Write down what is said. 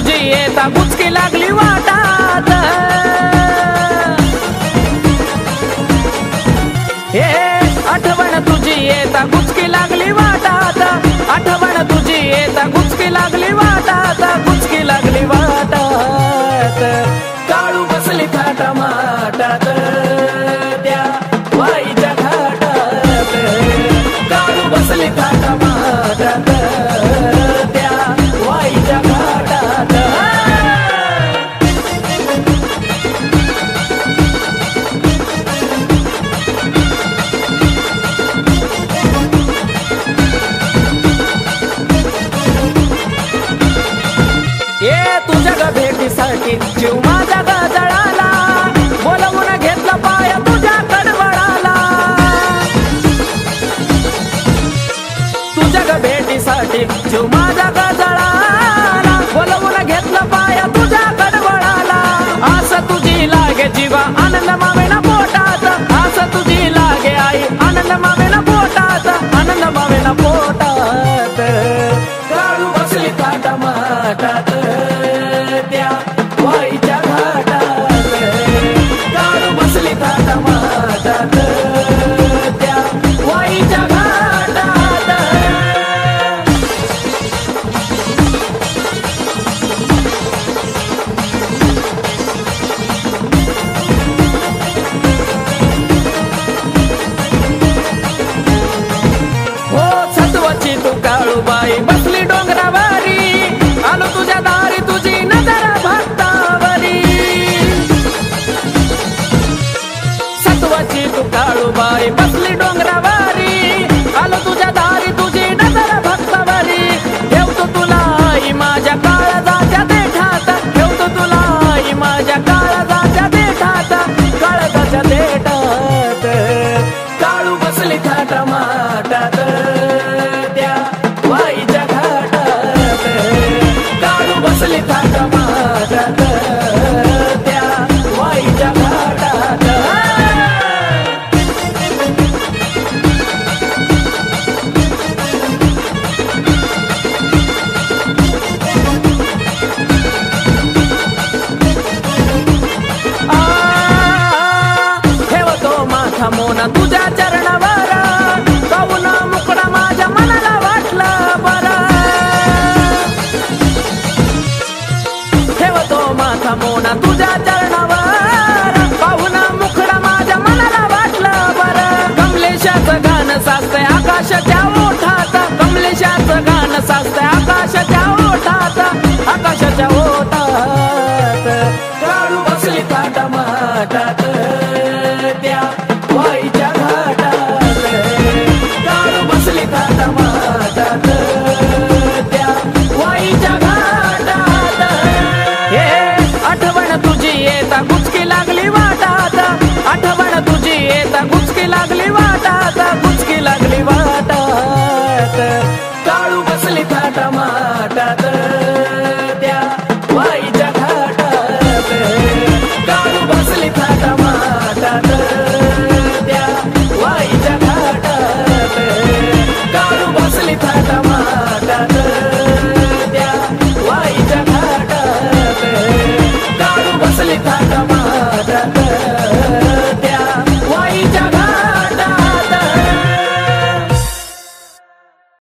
तुझी येता गुचकी लागली वाटात, हे आठवण तुझी येता गुचकी लागली वाटात, आठवण तुझी येता गुचकी लागली वाटात, गुचकी लागली वाटात. काळू बसली थाटा माटात त्या वाईच्या घाटात, काळू बसली थाटा माटात त्या वाईच्या घाटात. ये तुझ्या ग भेटीसाठी जीव माझा गजळाला, बोलवून घेतला पाय तुझ्या कडवळाला. तुझ्या ग भेटीसाठी जीव माझा गजळाला, बोलवून घेतला पाय तुझ्या कडवळाला. आस तुझी लागे जीवा आनंद मावेना पोटात, आस तुझी लागे आई आनंद मावेना पोटात, आनंद मावेना पोटात. काळू बसली थाटा माटात त्या वाईच्या घाटात, काळू बसली थाटा माटात त्या वाईच्या घाटात. हो सत्वाची तू काळूबाई बसली डोंगरावारी, आलो तुझ्या दारी तुझी नजर भक्तावरी. सत्वाची तू काळूबाई बसली डोंगरावारी, आलो तुझ्या दारी तुझी नजर भक्तावरी. ठेवतो तुला आई माझ्या काळजाच्या देठात, ठेवतो तुला आई माझ्या काळजाच्या देठात, काळजाच्या देठात. काळू बसली थाटा माटात त्या वाईच्या घाटात, काळू बसली थाटा माटात त्या वाईच्या घाटात. ठेवतो माथा मोना तुझ्या चरणावर, पाहून मुकडा माझ्या मनाला वाटलं बरं. ठेवतो माथा मोना तुझ्या चरणावर, पाहून मुकडा माझ्या मनाला वाटलं बरं. कमलेशाचं गाणं साचतंय आकाशाच्या ओठात, कमलेशाचं गाणं साचतंय आकाशाच्या ओठात, आकाशाच्या ओठात. काळू बसली थाटा माटात त्या वाईच्या घाटात, काळू बसली थाटा माटात त्या वाईच्या घाटात. हे आठवण तुझी येता गुचकी लागली वाटात, आठवण तुझी येता गुचकी लागली वाटात, गुचकी लागली वाटात. काळू बसली थाटा माटात त्या वाईच्या